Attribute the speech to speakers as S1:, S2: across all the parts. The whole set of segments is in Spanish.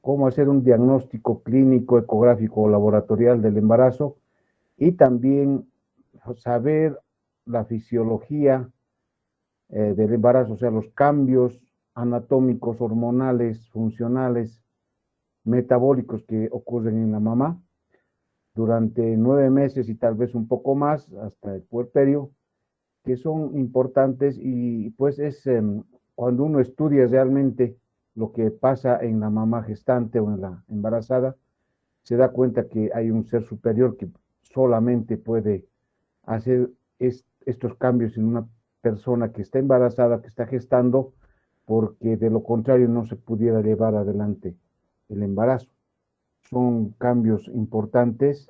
S1: cómo hacer un diagnóstico clínico, ecográfico o laboratorial del embarazo y también saber la fisiología del embarazo, o sea, los cambios anatómicos, hormonales, funcionales, metabólicos que ocurren en la mamá durante 9 meses y tal vez un poco más hasta el puerperio, que son importantes y pues es cuando uno estudia realmente lo que pasa en la mamá gestante o en la embarazada, se da cuenta que hay un ser superior que solamente puede hacer estos cambios en una persona que está embarazada, que está gestando, porque de lo contrario no se pudiera llevar adelante el embarazo. Son cambios importantes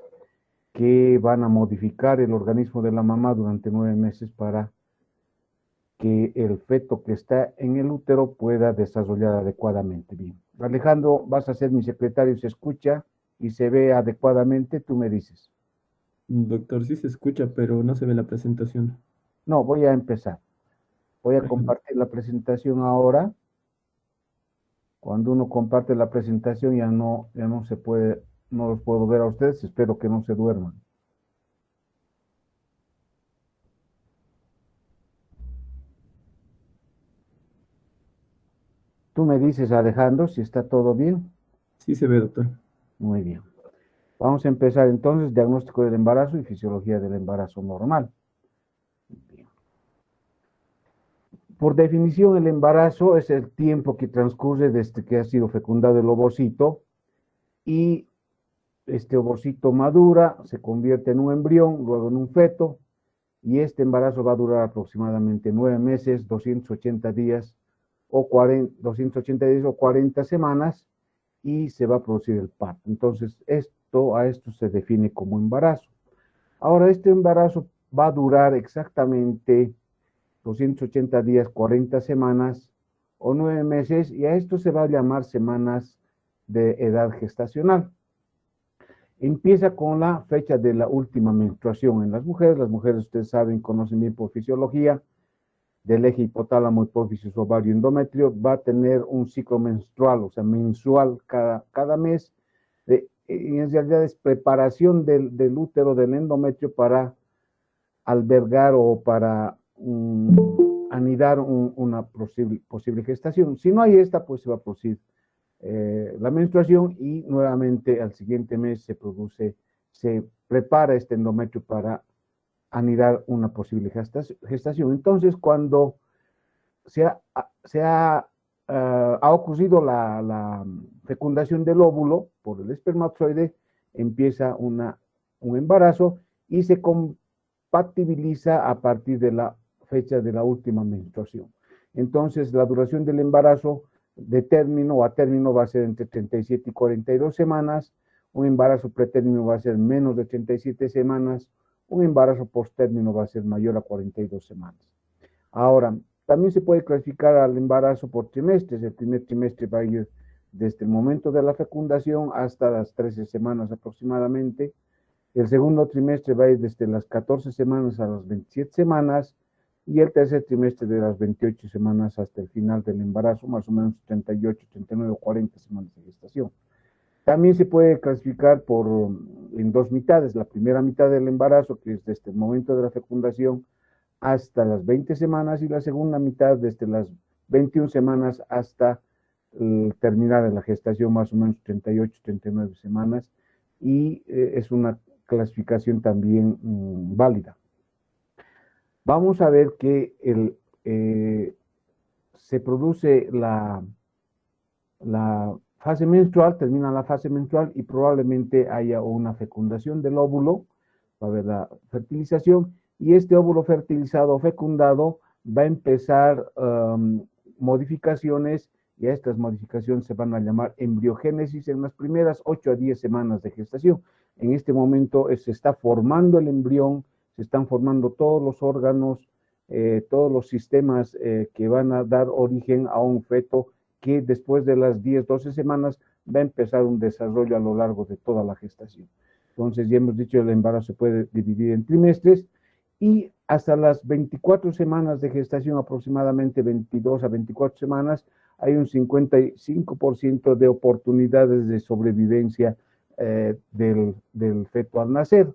S1: que van a modificar el organismo de la mamá durante 9 meses para que el feto que está en el útero pueda desarrollar adecuadamente. Bien, Alejandro, vas a ser mi secretario, se escucha y se ve adecuadamente, tú me dices.
S2: Doctor, sí se escucha, pero no se ve la presentación.
S1: No, voy a empezar. Voy a
S2: Ajá.
S1: compartir la presentación ahora. Cuando uno comparte la presentación ya no se puede, no los puedo ver a ustedes, espero que no se duerman. Tú me dices, Alejandro, si está todo bien.
S2: Sí se ve, doctor.
S1: Muy bien. Vamos a empezar entonces, diagnóstico del embarazo y fisiología del embarazo normal. Por definición, el embarazo es el tiempo que transcurre desde que ha sido fecundado el ovocito y este ovocito madura, se convierte en un embrión, luego en un feto, y este embarazo va a durar aproximadamente 9 meses, 280 días o 40 semanas y se va a producir el parto. Entonces, a esto se define como embarazo. Ahora, este embarazo va a durar exactamente 280 días, 40 semanas o 9 meses, y a esto se va a llamar semanas de edad gestacional. Empieza con la fecha de la última menstruación en las mujeres. Las mujeres, ustedes saben, conocen bien por fisiología, del eje hipotálamo, hipófisis, ovario, endometrio, va a tener un ciclo menstrual, o sea, mensual cada mes. En realidad es preparación del útero, del endometrio para albergar o para anidar una posible gestación. Si no hay esta, pues se va a producir la menstruación y nuevamente al siguiente mes se prepara este endometrio para anidar una posible gestación. Entonces, cuando ha ocurrido la fecundación del óvulo por el espermatozoide, empieza un embarazo y se compatibiliza a partir de la fecha de la última menstruación. Entonces, la duración del embarazo de término o a término va a ser entre 37 y 42 semanas, un embarazo pretérmino va a ser menos de 37 semanas, un embarazo posttérmino va a ser mayor a 42 semanas. Ahora, también se puede clasificar al embarazo por trimestres. El primer trimestre va a ir desde el momento de la fecundación hasta las 13 semanas aproximadamente. El segundo trimestre va a ir desde las 14 semanas a las 27 semanas y el tercer trimestre de las 28 semanas hasta el final del embarazo, más o menos 38, 39 o 40 semanas de gestación. También se puede clasificar en dos mitades. La primera mitad del embarazo, que es desde el momento de la fecundación hasta las 20 semanas, y la segunda mitad desde las 21 semanas hasta terminar la gestación, más o menos 38, 39 semanas, y es una clasificación también válida. Vamos a ver que se produce la fase menstrual, termina la fase menstrual y probablemente haya una fecundación del óvulo, va a haber la fertilización y este óvulo fertilizado o fecundado va a empezar modificaciones y a estas modificaciones se van a llamar embriogénesis en las primeras 8 a 10 semanas de gestación. En este momento se está formando el embrión, se están formando todos los órganos, todos los sistemas que van a dar origen a un feto que después de las 10, 12 semanas va a empezar un desarrollo a lo largo de toda la gestación. Entonces, ya hemos dicho, el embarazo se puede dividir en trimestres y hasta las 24 semanas de gestación, aproximadamente 22 a 24 semanas, hay un 55% de oportunidades de sobrevivencia del feto al nacer.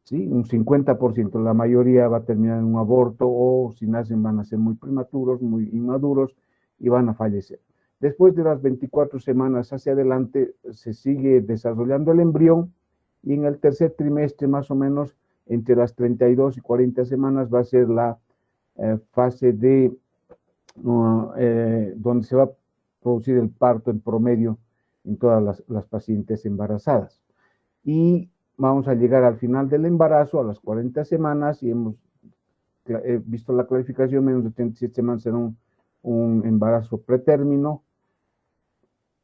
S1: ¿Sí? Un 50%, la mayoría va a terminar en un aborto o si nacen van a ser muy prematuros, muy inmaduros y van a fallecer. Después de las 24 semanas hacia adelante se sigue desarrollando el embrión y en el tercer trimestre más o menos entre las 32 y 40 semanas va a ser la fase de donde se va a producir el parto en promedio en todas las pacientes embarazadas. Y vamos a llegar al final del embarazo, a las 40 semanas, y hemos visto la clasificación, menos de 37 semanas será un embarazo pretérmino,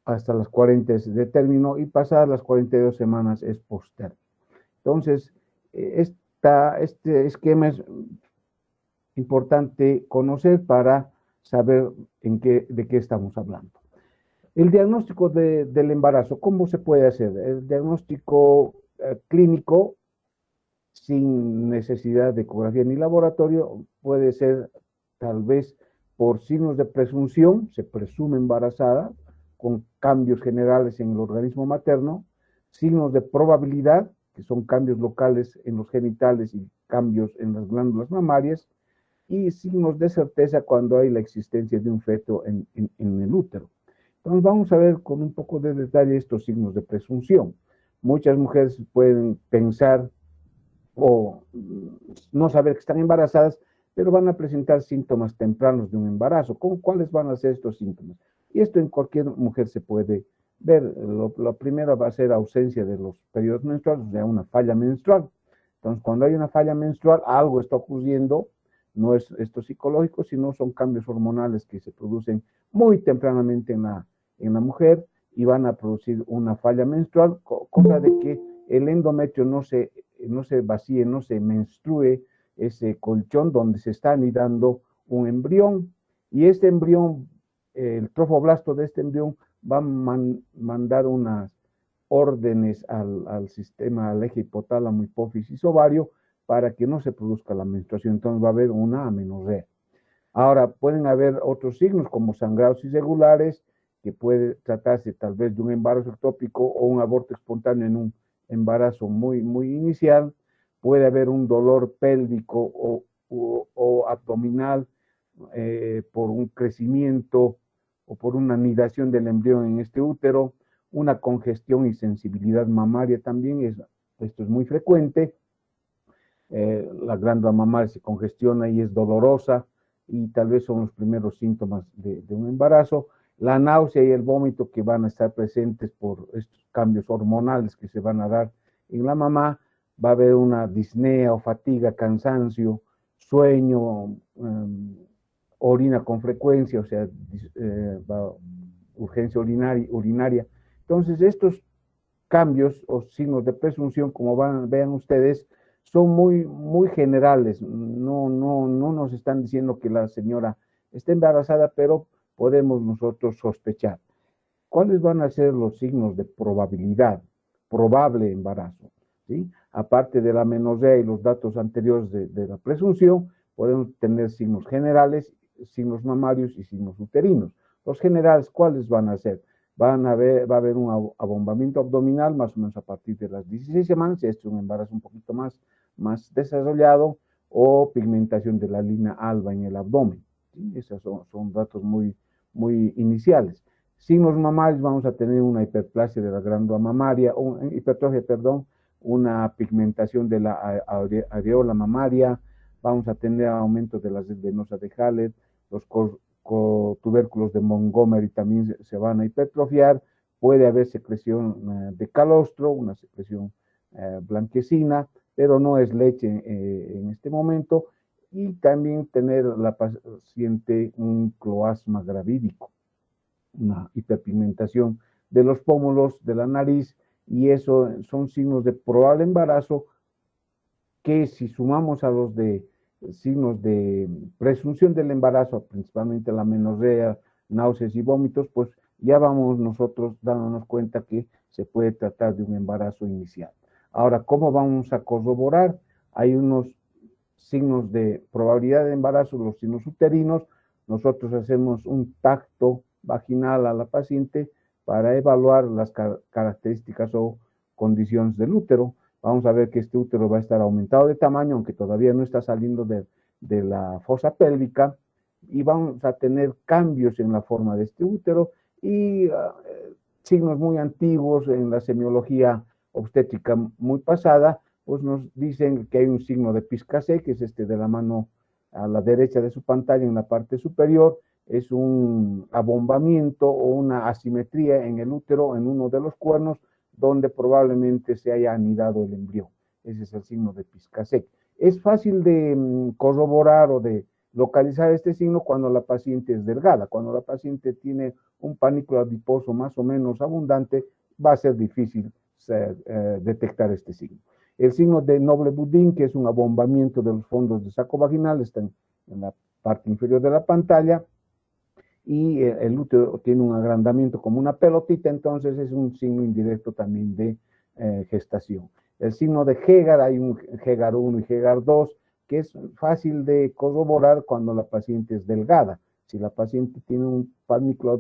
S1: hasta las 40 es de término, y pasadas las 42 semanas es postérmino. Entonces, este esquema es importante conocer para saber de qué estamos hablando. El diagnóstico del embarazo, ¿cómo se puede hacer? El diagnóstico clínico, sin necesidad de ecografía ni laboratorio, puede ser tal vez por signos de presunción, se presume embarazada, con cambios generales en el organismo materno, signos de probabilidad, que son cambios locales en los genitales y cambios en las glándulas mamarias, y signos de certeza cuando hay la existencia de un feto en el útero. Entonces vamos a ver con un poco de detalle estos signos de presunción. Muchas mujeres pueden pensar o no saber que están embarazadas, pero van a presentar síntomas tempranos de un embarazo. ¿Cuáles van a ser estos síntomas? Y esto en cualquier mujer se puede ver. Lo primero va a ser ausencia de los periodos menstruales, o sea, una falla menstrual. Entonces, cuando hay una falla menstrual, algo está ocurriendo, no es esto psicológico, sino son cambios hormonales que se producen muy tempranamente en la mujer y van a producir una falla menstrual, cosa de que el endometrio no se vacíe, no se menstrue ese colchón donde se está anidando un embrión, y este embrión, el trofoblasto de este embrión va a mandar unas órdenes al sistema, al eje hipotálamo, hipófisis, ovario, para que no se produzca la menstruación. Entonces va a haber una amenorrea. Ahora, pueden haber otros signos como sangrados irregulares, que puede tratarse tal vez de un embarazo ectópico o un aborto espontáneo en un embarazo muy inicial. Puede haber un dolor pélvico o abdominal por un crecimiento o por una anidación del embrión en este útero, una congestión y sensibilidad mamaria también, esto es muy frecuente. La glándula mamaria se congestiona y es dolorosa, y tal vez son los primeros síntomas de un embarazo. La náusea y el vómito que van a estar presentes por estos cambios hormonales que se van a dar en la mamá. Va a haber una disnea o fatiga, cansancio, sueño, orina con frecuencia, o sea, urgencia urinaria. Entonces, estos cambios o signos de presunción, como vean ustedes, son muy generales. No nos están diciendo que la señora está embarazada, pero podemos nosotros sospechar. ¿Cuáles van a ser los signos de probabilidad? Probable embarazo, ¿sí? Aparte de la amenorrea y los datos anteriores de la presunción, podemos tener signos generales, signos mamarios y signos uterinos. Los generales, ¿cuáles van a ser? Va a haber un abombamiento abdominal más o menos a partir de las 16 semanas, este es un embarazo un poquito más desarrollado, o pigmentación de la línea alba en el abdomen. ¿Sí? Esos son datos muy iniciales. Signos mamarios, vamos a tener una hiperplasia de la glándula mamaria, hipertrofia, perdón, una pigmentación de la areola mamaria, vamos a tener aumento de la red venosa de Haller, los tubérculos de Montgomery también se van a hipertrofiar, puede haber secreción de calostro, una secreción blanquecina, pero no es leche en este momento, y también tener la paciente un cloasma gravídico, una hiperpigmentación de los pómulos de la nariz, y eso son signos de probable embarazo que, si sumamos a los de signos de presunción del embarazo, principalmente la amenorrea, náuseas y vómitos, pues ya vamos nosotros dándonos cuenta que se puede tratar de un embarazo inicial. Ahora, ¿cómo vamos a corroborar? Hay unos signos de probabilidad de embarazo, los signos uterinos, nosotros hacemos un tacto vaginal a la paciente para evaluar las características o condiciones del útero. Vamos a ver que este útero va a estar aumentado de tamaño, aunque todavía no está saliendo de la fosa pélvica, y vamos a tener cambios en la forma de este útero y signos muy antiguos en la semiología obstétrica muy pasada, pues nos dicen que hay un signo de Piscacé, que es este de la mano a la derecha de su pantalla en la parte superior, es un abombamiento o una asimetría en el útero, en uno de los cuernos, donde probablemente se haya anidado el embrión. Ese es el signo de Piscacé. Es fácil de corroborar o de localizar este signo cuando la paciente es delgada. Cuando la paciente tiene un panículo adiposo más o menos abundante, va a ser difícil detectar este signo. El signo de Noble-Boudin, que es un abombamiento de los fondos del saco vaginal, está en la parte inferior de la pantalla, y el útero tiene un agrandamiento como una pelotita, entonces es un signo indirecto también de gestación. El signo de Hegar, hay un Hegar 1 y Hegar 2, que es fácil de corroborar cuando la paciente es delgada. Si la paciente tiene un panículo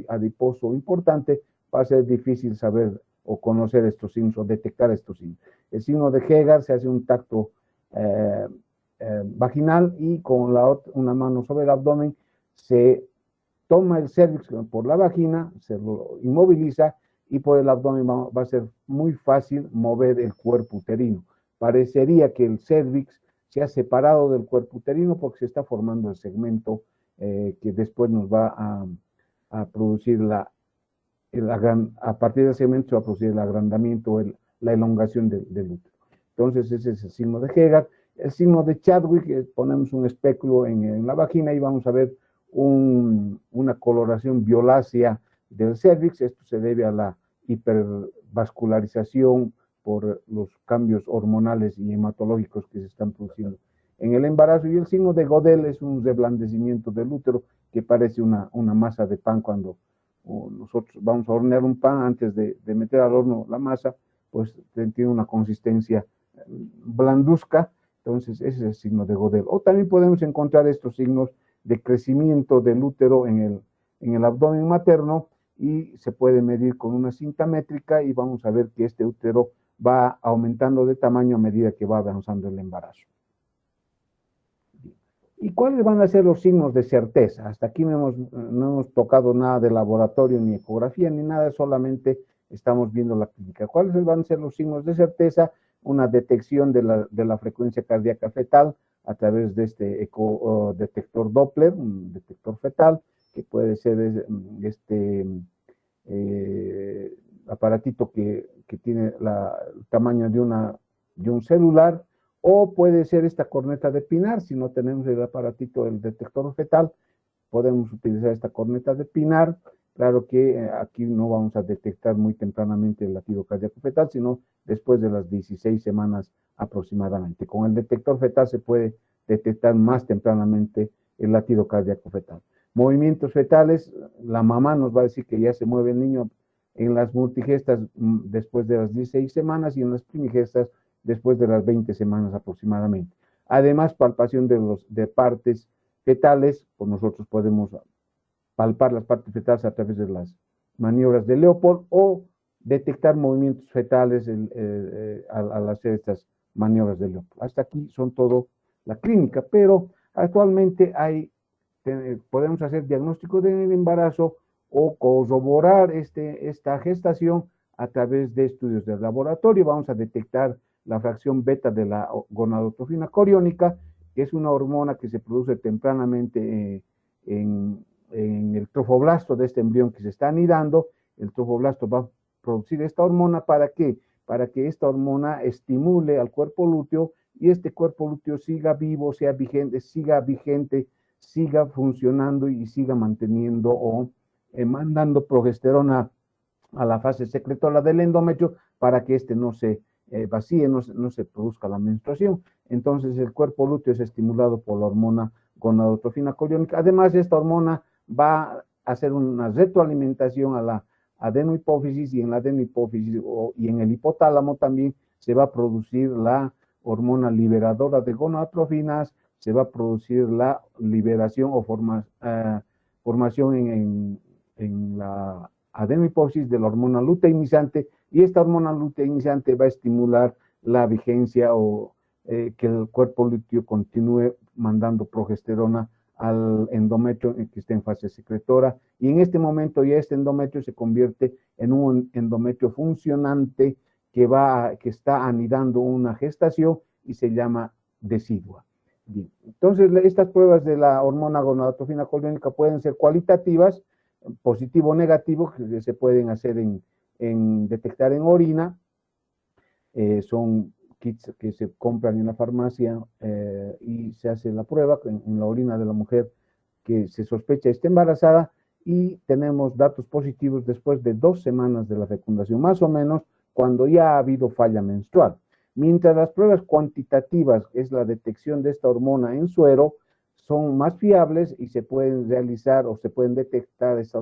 S1: adiposo importante, va a ser difícil saber o conocer estos signos o detectar estos signos. El signo de Hegar se hace un tacto vaginal y con una mano sobre el abdomen se toma el cervix por la vagina, se lo inmoviliza y por el abdomen va a ser muy fácil mover el cuerpo uterino. Parecería que el cervix se ha separado del cuerpo uterino porque se está formando el segmento que después nos va a producir a partir del segmento se va a producir el agrandamiento, la elongación del útero. Entonces ese es el signo de Hegar. El signo de Chadwick, ponemos un espéculo en la vagina y vamos a ver una coloración violácea del cervix. Esto se debe a la hipervascularización por los cambios hormonales y hematológicos que se están produciendo en el embarazo. Y el signo de Godel es un reblandecimiento del útero que parece una masa de pan cuando nosotros vamos a hornear un pan antes de meter al horno la masa, pues tiene una consistencia blanduzca. Entonces ese es el signo de Godel. O también podemos encontrar estos signos de crecimiento del útero en el abdomen materno y se puede medir con una cinta métrica y vamos a ver que este útero va aumentando de tamaño a medida que va avanzando el embarazo. ¿Y cuáles van a ser los signos de certeza? Hasta aquí no hemos tocado nada de laboratorio, ni ecografía, ni nada, solamente estamos viendo la clínica. ¿Cuáles van a ser los signos de certeza? Una detección de la frecuencia cardíaca fetal a través de este detector Doppler, un detector fetal, que puede ser este aparatito que tiene el tamaño de un celular, o puede ser esta corneta de Pinar. Si no tenemos el aparatito del detector fetal, podemos utilizar esta corneta de Pinar. Claro que aquí no vamos a detectar muy tempranamente el latido cardíaco fetal, sino después de las 16 semanas aproximadamente. Con el detector fetal se puede detectar más tempranamente el latido cardíaco fetal. Movimientos fetales, la mamá nos va a decir que ya se mueve el niño en las multigestas después de las 16 semanas y en las primigestas después de las 20 semanas aproximadamente. Además, palpación de partes fetales, pues nosotros podemos palpar las partes fetales a través de las maniobras de Leopold o detectar movimientos fetales al hacer estas maniobras de Leopold. Hasta aquí son todo la clínica, pero actualmente podemos hacer diagnóstico del embarazo o corroborar esta gestación a través de estudios de laboratorio. Vamos a detectar la fracción beta de la gonadotrofina coriónica, que es una hormona que se produce tempranamente en el trofoblasto de este embrión que se está anidando. El trofoblasto va a producir esta hormona, ¿para qué? Para que esta hormona estimule al cuerpo lúteo y este cuerpo lúteo siga vivo, siga funcionando y siga manteniendo o mandando progesterona a la fase secretora del endometrio para que este no se vacíe, no se produzca la menstruación. Entonces el cuerpo lúteo es estimulado por la hormona gonadotrofina coriónica. Además, esta hormona va a hacer una retroalimentación a la adenohipófisis, y en la adenohipófisis y en el hipotálamo también se va a producir la hormona liberadora de gonadotrofinas, se va a producir la liberación o formación en la adenohipófisis de la hormona luteinizante, y esta hormona luteinizante va a estimular la vigencia o que el cuerpo lúteo continúe mandando progesterona al endometrio que está en fase secretora, y en este momento ya este endometrio se convierte en un endometrio funcionante que está anidando una gestación y se llama decidua. Bien, entonces estas pruebas de la hormona gonadotrofina coriónica pueden ser cualitativas, positivo o negativo, que se pueden hacer detectar en orina. Son kits que se compran en la farmacia y se hace la prueba en la orina de la mujer que se sospecha esté embarazada, y tenemos datos positivos después de 2 semanas de la fecundación, más o menos cuando ya ha habido falla menstrual. Mientras las pruebas cuantitativas, es la detección de esta hormona en suero, son más fiables y se pueden realizar o se puede detectar esta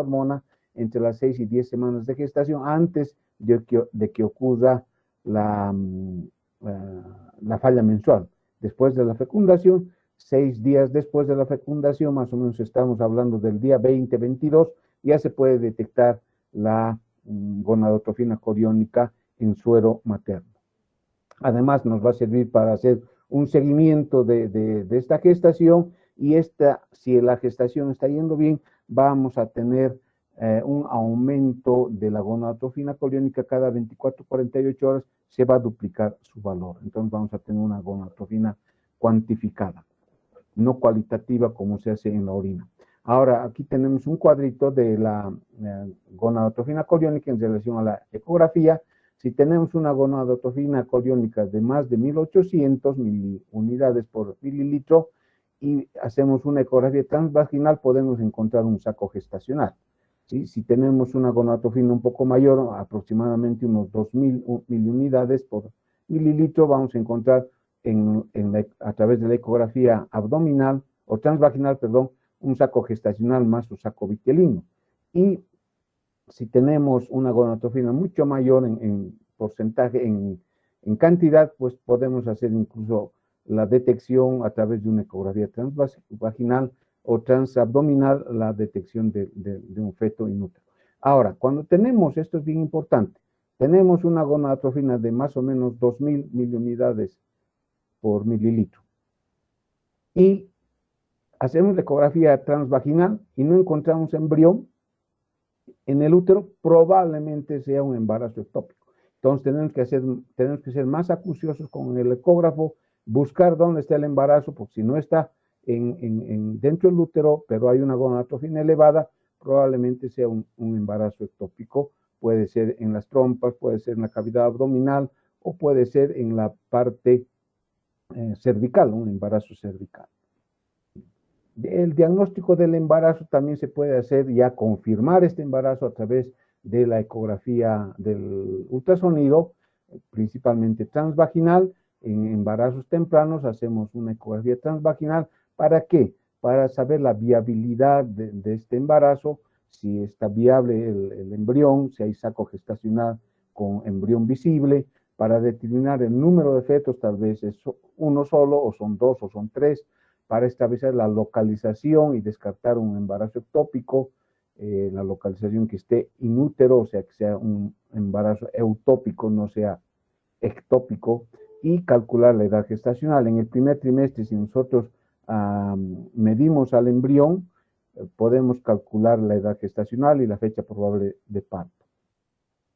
S1: hormona entre las 6 y 10 semanas de gestación, antes de que ocurra la falla menstrual. Después de la fecundación, 6 días después de la fecundación, más o menos estamos hablando del día 20-22, ya se puede detectar la gonadotrofina coriónica en suero materno. Además, nos va a servir para hacer un seguimiento de esta gestación, y si la gestación está yendo bien, vamos a tener un aumento de la gonadotrofina coriónica cada 24-48 horas, se va a duplicar su valor. Entonces vamos a tener una gonadotrofina cuantificada, no cualitativa como se hace en la orina. Ahora, aquí tenemos un cuadrito de la gonadotrofina coriónica en relación a la ecografía. Si tenemos una gonadotrofina coriónica de más de 1800 unidades por mililitro y hacemos una ecografía transvaginal, podemos encontrar un saco gestacional. ¿Sí? Si tenemos una gonadotrofina un poco mayor, aproximadamente unos 2000 unidades por mililitro, vamos a encontrar a través de la ecografía abdominal o transvaginal, perdón, un saco gestacional más un saco vitelino. Y si tenemos una gonadotrofina mucho mayor en porcentaje, en cantidad, pues podemos hacer incluso la detección a través de una ecografía transvaginal o transabdominal, la detección de un feto in útero. Ahora, cuando tenemos, esto es bien importante, tenemos una gonadotrofina de más o menos 2000 miliunidades por mililitro, y hacemos la ecografía transvaginal y no encontramos embrión en el útero, probablemente sea un embarazo ectópico. Entonces tenemos que ser más acuciosos con el ecógrafo, buscar dónde está el embarazo, porque si no está dentro del útero, pero hay una gonadotrofina elevada, probablemente sea un embarazo ectópico. Puede ser en las trompas, puede ser en la cavidad abdominal, o puede ser en la parte cervical, un embarazo cervical. El diagnóstico del embarazo también se puede hacer, ya confirmar este embarazo a través de la ecografía del ultrasonido, principalmente transvaginal. En embarazos tempranos hacemos una ecografía transvaginal. ¿Para qué? Para saber la viabilidad de este embarazo, si está viable el embrión, si hay saco gestacional con embrión visible, para determinar el número de fetos, tal vez es uno solo, o son 2, o son 3, para establecer la localización y descartar un embarazo ectópico, la localización que esté inútero, o sea, que sea un embarazo eutópico, no sea ectópico, y calcular la edad gestacional. En el primer trimestre, si nosotros medimos al embrión, podemos calcular la edad gestacional y la fecha probable de parto.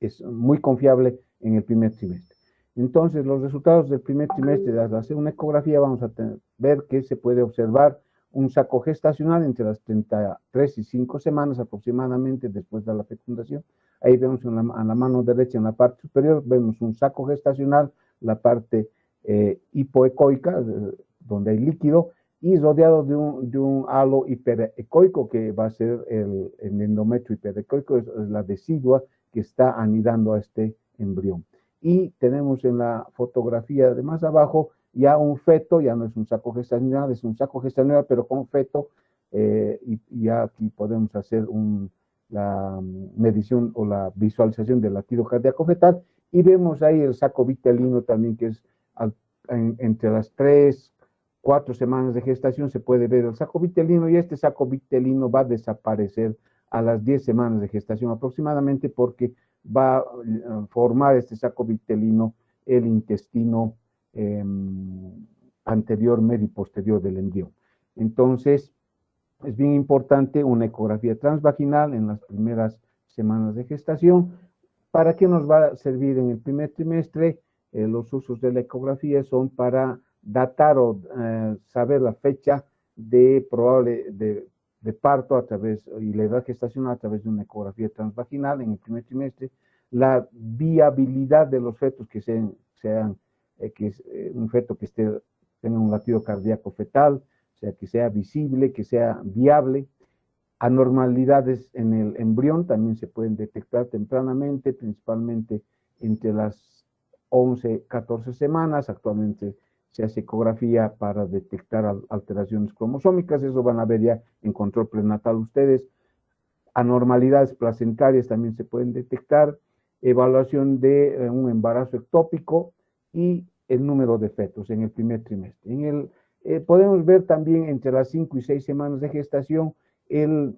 S1: Es muy confiable en el primer trimestre. Entonces, los resultados del primer trimestre, al hacer una ecografía, vamos a ver que se puede observar un saco gestacional entre las 33 y 5 semanas aproximadamente después de la fecundación. Ahí vemos a la mano derecha, en la parte superior, vemos un saco gestacional, la parte hipoecoica, donde hay líquido, y rodeado de un halo hiperecoico, que va a ser el endometrio hiperecoico, es la decidua que está anidando a este embrión. Y tenemos en la fotografía de más abajo ya un feto, ya no es un saco gestacional, es un saco gestacional, pero con feto, y ya aquí podemos hacer la medición o la visualización del latido cardíaco fetal, Y vemos ahí el saco vitelino también, que es entre las 3, 4 semanas de gestación se puede ver el saco vitelino, y este saco vitelino va a desaparecer a las 10 semanas de gestación aproximadamente, porque va a formar este saco vitelino el intestino anterior, medio y posterior del embrión. Entonces, es bien importante una ecografía transvaginal en las primeras semanas de gestación. ¿Para qué nos va a servir en el primer trimestre? Los usos de la ecografía son para datar o saber la fecha de probable de parto a través, y la edad gestacional a través de una ecografía transvaginal en el primer trimestre, la viabilidad de los fetos que sean un feto que tenga un latido cardíaco fetal, o sea, que sea visible, que sea viable. Anormalidades en el embrión también se pueden detectar tempranamente, principalmente entre las 11, 14 semanas. Actualmente se hace ecografía para detectar alteraciones cromosómicas, eso van a ver ya en control prenatal ustedes. Anormalidades placentarias también se pueden detectar, evaluación de un embarazo ectópico y el número de fetos en el primer trimestre. Podemos ver también entre las 5 y 6 semanas de gestación el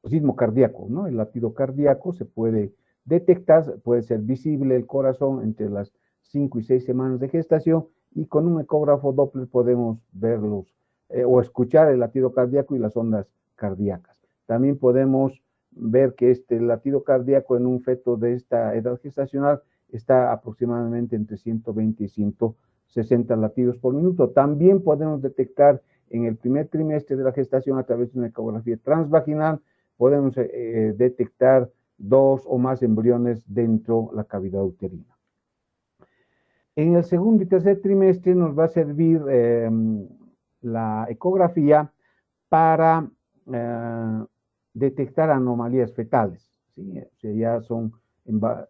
S1: ritmo cardíaco, ¿no? El latido cardíaco se puede detectar, puede ser visible el corazón entre las 5 y 6 semanas de gestación, y con un ecógrafo Doppler podemos verlos o escuchar el latido cardíaco y las ondas cardíacas. También podemos ver que este latido cardíaco en un feto de esta edad gestacional está aproximadamente entre 120 y 160 latidos por minuto. También podemos detectar en el primer trimestre de la gestación, a través de una ecografía transvaginal, podemos detectar 2 o más embriones dentro de la cavidad uterina. En el segundo y tercer trimestre nos va a servir la ecografía para detectar anomalías fetales, ¿sí? O sea, ya son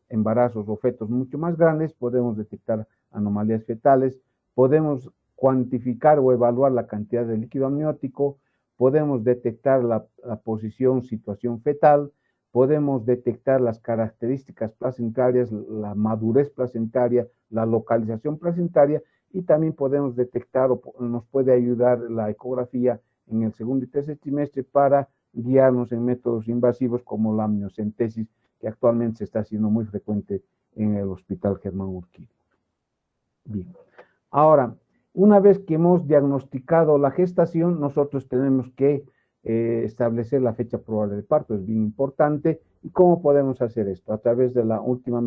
S1: embarazos o fetos mucho más grandes, podemos detectar anomalías fetales, podemos cuantificar o evaluar la cantidad de líquido amniótico, podemos detectar la posición, situación fetal, podemos detectar las características placentarias, la madurez placentaria, la localización placentaria, y también podemos detectar o nos puede ayudar la ecografía en el segundo y tercer trimestre para guiarnos en métodos invasivos como la amniocentesis, que actualmente se está haciendo muy frecuente en el Hospital Germán Urquidi. Bien. Ahora, una vez que hemos diagnosticado la gestación, nosotros tenemos que establecer la fecha probable de parto, es bien importante. ¿Y cómo podemos hacer esto? A través de la última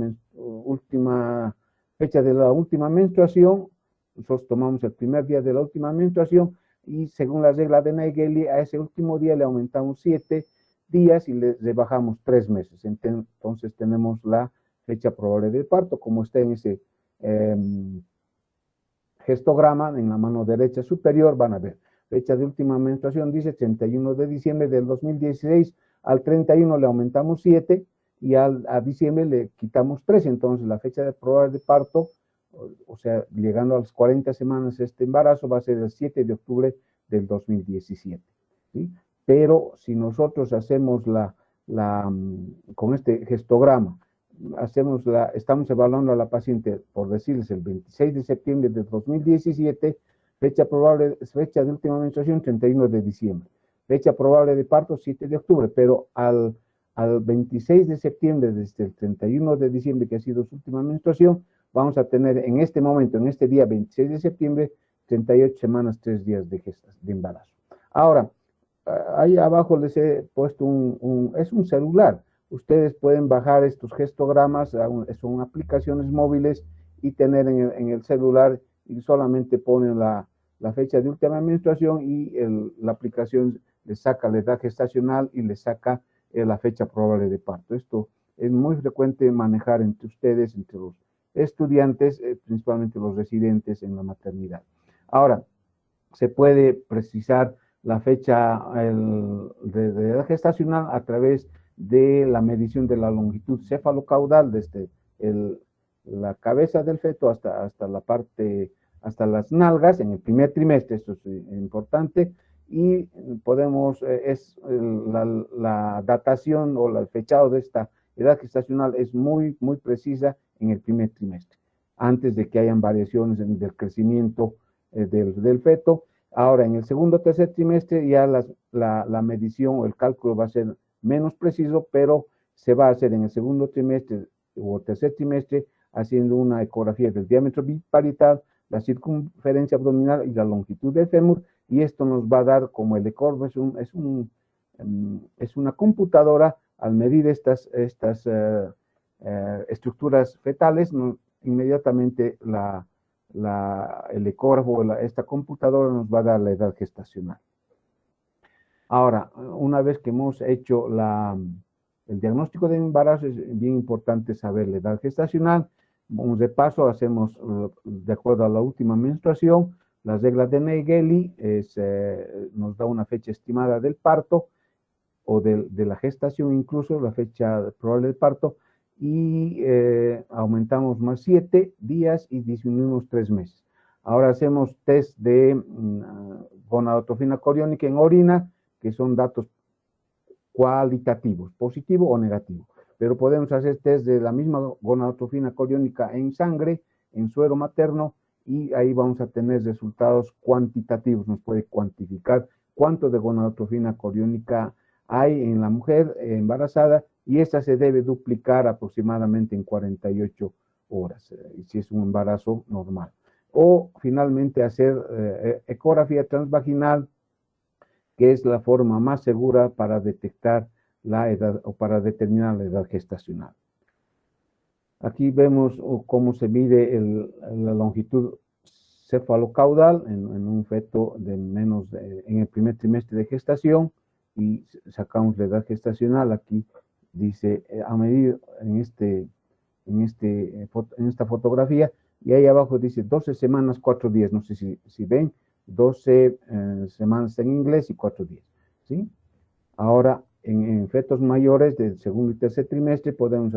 S1: fecha de la última menstruación. Nosotros tomamos el primer día de la última menstruación y, según la regla de Naegeli, a ese último día le aumentamos 7 días y le rebajamos 3 meses. Entonces tenemos la fecha probable de parto, como está en ese gestograma en la mano derecha superior. Van a ver, fecha de última menstruación dice 31 de diciembre del 2016, al 31 le aumentamos 7 y a diciembre le quitamos 3, entonces la fecha de probable de parto, o sea, llegando a las 40 semanas este embarazo, va a ser el 7 de octubre del 2017, ¿sí? Pero si nosotros hacemos con este gestograma, estamos evaluando a la paciente, por decirles, el 26 de septiembre de 2017, fecha de última menstruación 31 de diciembre, fecha probable de parto 7 de octubre, pero al 26 de septiembre, desde el 31 de diciembre, que ha sido su última menstruación, vamos a tener en este momento, en este día 26 de septiembre, 38 semanas, 3 días de embarazo. Ahora, ahí abajo les he puesto es un celular. Ustedes pueden bajar estos gestogramas, son aplicaciones móviles, y tener en el celular, y solamente ponen la fecha de última menstruación y la aplicación les saca la edad gestacional y les saca la fecha probable de parto. Esto es muy frecuente manejar entre ustedes, entre los estudiantes, principalmente los residentes en la maternidad. Ahora, se puede precisar la fecha de edad gestacional a través de la medición de la longitud cefalocaudal desde la cabeza del feto hasta la parte, hasta las nalgas en el primer trimestre. Esto es importante, y podemos, la datación o el fechado de esta edad gestacional es muy precisa en el primer trimestre, antes de que hayan variaciones del crecimiento del feto. Ahora, en el segundo o tercer trimestre ya la medición o el cálculo va a ser menos preciso, pero se va a hacer en el segundo trimestre o tercer trimestre haciendo una ecografía del diámetro biparital, la circunferencia abdominal y la longitud del fémur, y esto nos va a dar, como el ECORF es una computadora, al medir estas estructuras fetales, inmediatamente el ecógrafo o esta computadora nos va a dar la edad gestacional. Ahora, una vez que hemos hecho el diagnóstico de embarazo, es bien importante saber la edad gestacional. Un repaso, hacemos de acuerdo a la última menstruación, las reglas de Naegeli nos da una fecha estimada del parto o de la gestación, incluso la fecha probable del parto, y aumentamos más 7 días y disminuimos 3 meses. Ahora hacemos test de gonadotrofina coriónica en orina, que son datos cualitativos, positivo o negativo. Pero podemos hacer test de la misma gonadotrofina coriónica en sangre, en suero materno, y ahí vamos a tener resultados cuantitativos. Nos puede cuantificar cuánto de gonadotrofina coriónica hay en la mujer embarazada, y esta se debe duplicar aproximadamente en 48 horas, si es un embarazo normal. O finalmente hacer ecografía transvaginal, que es la forma más segura para detectar la edad o para determinar la edad gestacional. Aquí vemos cómo se mide la longitud cefalocaudal en un feto en el primer trimestre de gestación, y sacamos la edad gestacional. Aquí dice, a medir en esta fotografía, y ahí abajo dice 12 semanas, 4 días. No sé si ven, 12 semanas en inglés y 4 días, ¿sí? Ahora, en fetos mayores del segundo y tercer trimestre podemos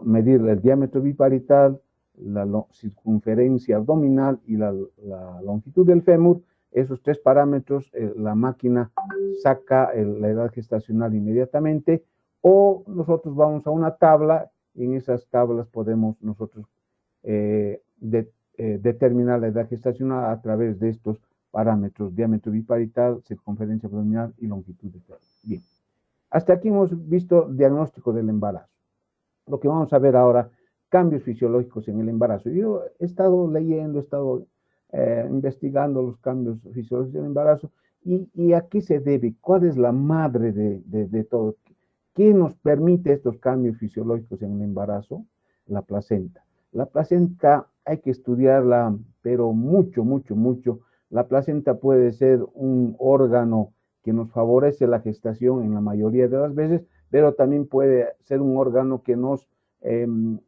S1: medir el diámetro biparital, la circunferencia abdominal y la longitud del fémur. Esos 3 parámetros, la máquina saca la edad gestacional inmediatamente, o nosotros vamos a una tabla, y en esas tablas podemos nosotros determinar la edad gestacional a través de estos parámetros: diámetro biparital, circunferencia abdominal y longitud del fémur. Bien, hasta aquí hemos visto el diagnóstico del embarazo. Lo que vamos a ver ahora, cambios fisiológicos en el embarazo. Yo he estado leyendo, he estado investigando los cambios fisiológicos del embarazo, y a qué se debe, cuál es la madre de todo, qué nos permite estos cambios fisiológicos en el embarazo. La placenta. La placenta hay que estudiarla, pero mucho. La placenta puede ser un órgano que nos favorece la gestación en la mayoría de las veces, pero también puede ser un órgano que nos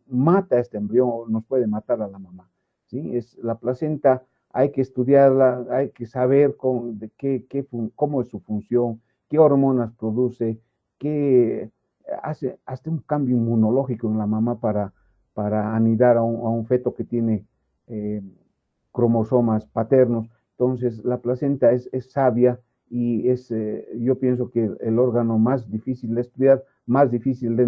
S1: mata a este embrión, nos puede matar a la mamá, ¿sí? La placenta hay que estudiarla, hay que saber cómo es su función, qué hormonas produce, qué hace hasta un cambio inmunológico en la mamá para anidar a un feto que tiene cromosomas paternos. Entonces, la placenta es sabia, y yo pienso que el órgano más difícil de estudiar, más difícil de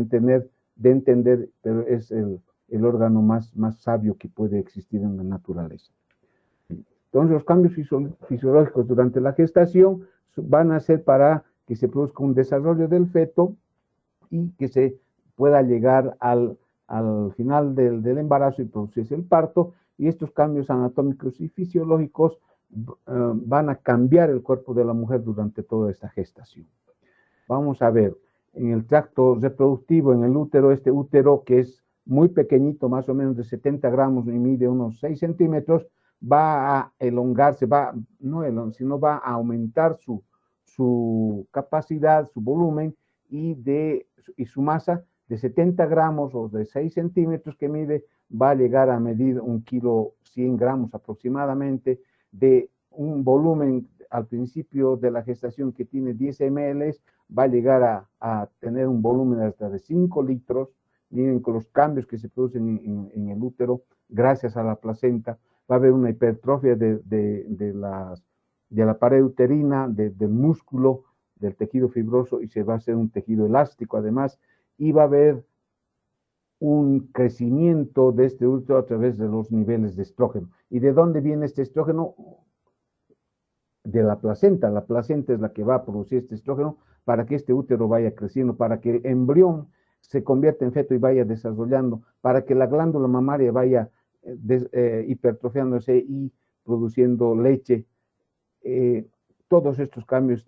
S1: entender, pero es el órgano más sabio que puede existir en la naturaleza. Entonces, los cambios fisiológicos durante la gestación van a ser para que se produzca un desarrollo del feto y que se pueda llegar al final del embarazo y producirse el parto. Y estos cambios anatómicos y fisiológicos van a cambiar el cuerpo de la mujer durante toda esta gestación. Vamos a ver, en el tracto reproductivo, en el útero, este útero que es muy pequeñito, más o menos de 70 gramos y mide unos 6 centímetros, va a elongarse, sino va a aumentar su capacidad, su volumen y su masa de 70 gramos o de 6 centímetros que mide, va a llegar a medir 1 kilo 100 gramos aproximadamente, de un volumen al principio de la gestación que tiene 10 ml, va a llegar a tener un volumen hasta de 5 litros. Miren con los cambios que se producen en el útero gracias a la placenta. Va a haber una hipertrofia de la pared uterina, del músculo, del tejido fibroso, y se va a hacer un tejido elástico además, y va a haber un crecimiento de este útero a través de los niveles de estrógeno. ¿Y de dónde viene este estrógeno? De la placenta. La placenta es la que va a producir este estrógeno para que este útero vaya creciendo, para que el embrión se convierta en feto y vaya desarrollando, para que la glándula mamaria vaya hipertrofiándose y produciendo leche. Todos estos cambios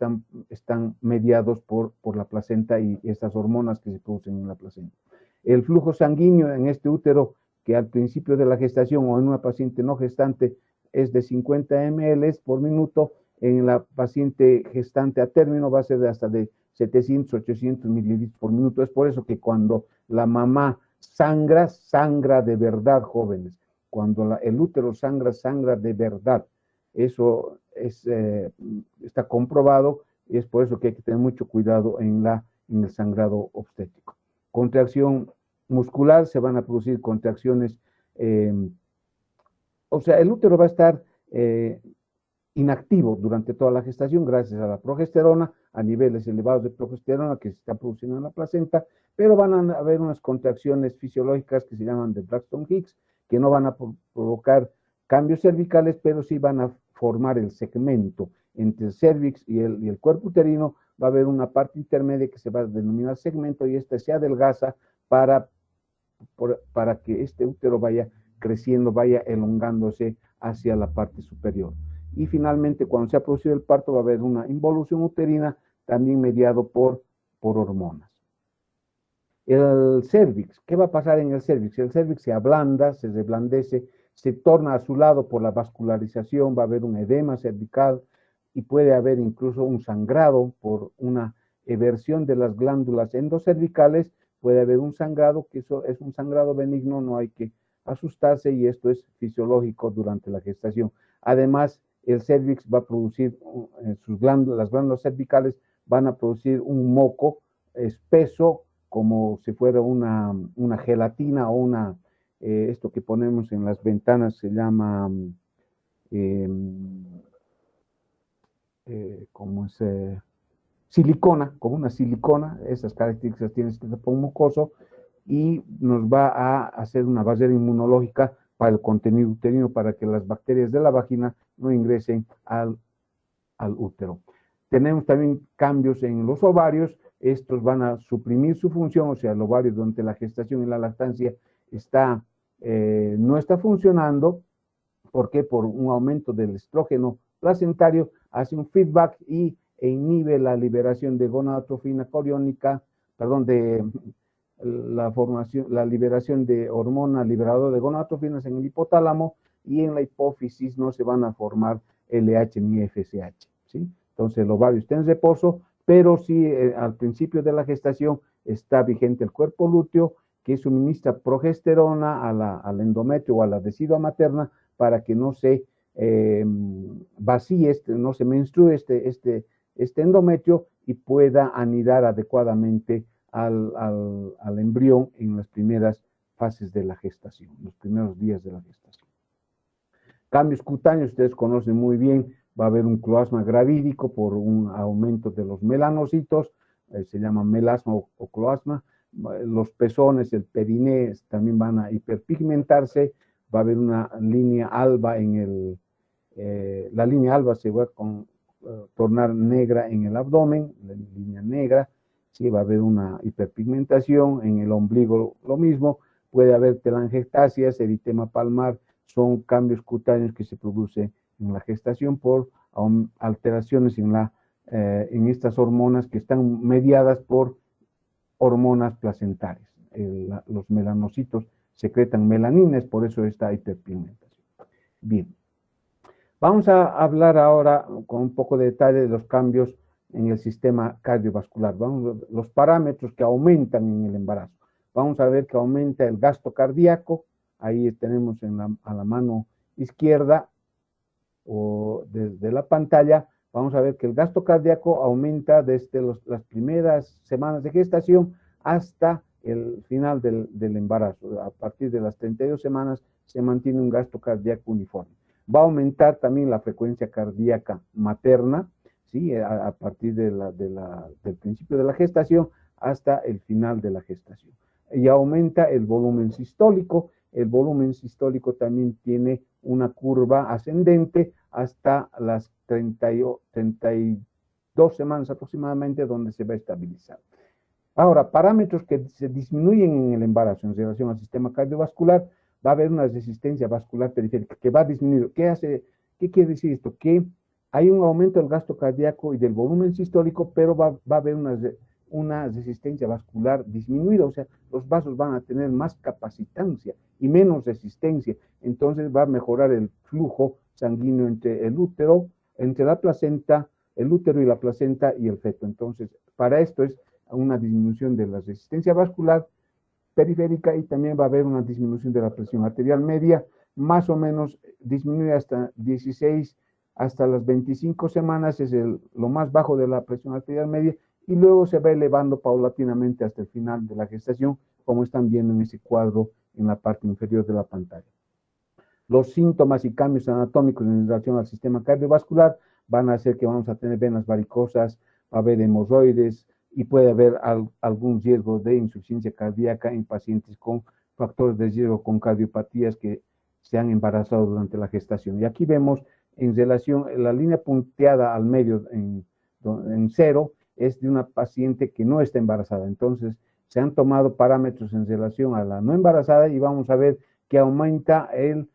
S1: están mediados por la placenta y estas hormonas que se producen en la placenta. El flujo sanguíneo en este útero, que al principio de la gestación o en una paciente no gestante es de 50 ml por minuto, en la paciente gestante a término va a ser de hasta de 700, 800 mililitros por minuto. Es por eso que cuando la mamá sangra, sangra de verdad, jóvenes. Cuando el útero sangra, sangra de verdad. Eso está comprobado y es por eso que hay que tener mucho cuidado en el sangrado obstétrico. Contracción muscular, se van a producir contracciones, o sea, el útero va a estar inactivo durante toda la gestación gracias a la progesterona, a niveles elevados de progesterona que se está produciendo en la placenta, pero van a haber unas contracciones fisiológicas que se llaman de Braxton-Hicks, que no van a provocar cambios cervicales, pero sí van a formar el segmento entre el cervix y el cuerpo uterino. Va a haber una parte intermedia que se va a denominar segmento y esta se adelgaza para que este útero vaya creciendo, vaya elongándose hacia la parte superior. Y finalmente, cuando se ha producido el parto, va a haber una involución uterina también mediado por hormonas. El cervix, ¿qué va a pasar en el cervix? El cervix se ablanda, se reblandece, se torna a su lado por la vascularización, va a haber un edema cervical y puede haber incluso un sangrado por una eversión de las glándulas endocervicales, puede haber un sangrado, que eso es un sangrado benigno, no hay que asustarse y esto es fisiológico durante la gestación. Además, el cervix va a producir, las glándulas cervicales van a producir un moco espeso, como si fuera una gelatina o esto que ponemos en las ventanas se llama, como es, silicona, como una silicona. Esas características tiene este tapón mucoso y nos va a hacer una barrera inmunológica para el contenido uterino, para que las bacterias de la vagina no ingresen al útero. Tenemos también cambios en los ovarios, estos van a suprimir su función, o sea, el ovario durante la gestación y la lactancia no está funcionando. ¿Por qué? Por un aumento del estrógeno placentario, hace un feedback y inhibe la liberación de gonadotrofina coriónica, perdón, de la liberación de hormona liberadora de gonadotrofinas en el hipotálamo, y en la hipófisis no se van a formar LH ni FSH, ¿sí? Entonces el ovario está en reposo, pero sí al principio de la gestación está vigente el cuerpo lúteo que suministra progesterona al endometrio o a la decidua materna para que no se vacíe, no se menstrue este endometrio y pueda anidar adecuadamente al embrión en las primeras fases de la gestación, los primeros días de la gestación. Cambios cutáneos, ustedes conocen muy bien, va a haber un cloasma gravídico por un aumento de los melanocitos, se llama melasma o cloasma. Los pezones, el periné también van a hiperpigmentarse, va a haber una línea alba la línea alba se va a tornar negra en el abdomen, la línea negra, sí, va a haber una hiperpigmentación, en el ombligo lo mismo, puede haber telangiectasias, eritema palmar, son cambios cutáneos que se producen en la gestación por alteraciones en estas hormonas que están mediadas por hormonas placentarias. Los melanocitos secretan melanina, es por eso esta hiperpigmentación. Bien, vamos a hablar ahora con un poco de detalle de los cambios en el sistema cardiovascular. Vamos a ver los parámetros que aumentan en el embarazo. Vamos a ver que aumenta el gasto cardíaco, ahí tenemos a la mano izquierda o desde la pantalla, vamos a ver que el gasto cardíaco aumenta desde las primeras semanas de gestación hasta el final del embarazo. A partir de las 32 semanas se mantiene un gasto cardíaco uniforme. Va a aumentar también la frecuencia cardíaca materna, ¿sí? A partir del principio de la gestación, hasta el final de la gestación. Y aumenta el volumen sistólico. El volumen sistólico también tiene una curva ascendente hasta las 32 semanas aproximadamente, donde se va a estabilizar. Ahora, parámetros que se disminuyen en el embarazo en relación al sistema cardiovascular, va a haber una resistencia vascular periférica que va a disminuir. ¿Qué quiere decir esto? Que hay un aumento del gasto cardíaco y del volumen sistólico, pero va a haber una resistencia vascular disminuida, o sea, los vasos van a tener más capacitancia y menos resistencia, entonces va a mejorar el flujo sanguíneo entre el útero, entre la placenta, el útero y la placenta y el feto. Entonces, para esto es una disminución de la resistencia vascular periférica y también va a haber una disminución de la presión arterial media, más o menos disminuye hasta 16, hasta las 25 semanas, es lo más bajo de la presión arterial media, y luego se va elevando paulatinamente hasta el final de la gestación, como están viendo en ese cuadro en la parte inferior de la pantalla. Los síntomas y cambios anatómicos en relación al sistema cardiovascular van a hacer que vamos a tener venas varicosas, va a haber hemorroides y puede haber algún riesgo de insuficiencia cardíaca en pacientes con factores de riesgo con cardiopatías que se han embarazado durante la gestación. Y aquí vemos en relación, la línea punteada al medio en 0 es de una paciente que no está embarazada. Entonces, se han tomado parámetros en relación a la no embarazada y vamos a ver que aumenta el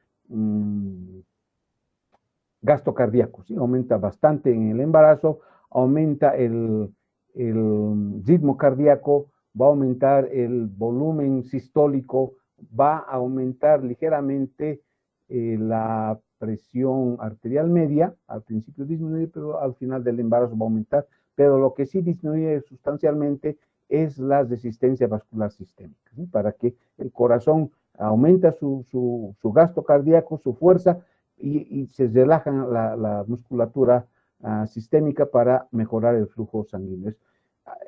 S1: gasto cardíaco, ¿sí? Aumenta bastante en el embarazo, aumenta el ritmo cardíaco, va a aumentar el volumen sistólico, va a aumentar ligeramente la presión arterial media, al principio disminuye, pero al final del embarazo va a aumentar, pero lo que sí disminuye sustancialmente es la resistencia vascular sistémica, ¿sí? Para que el corazón aumenta su gasto cardíaco, su fuerza, y se relaja la musculatura sistémica para mejorar el flujo sanguíneo.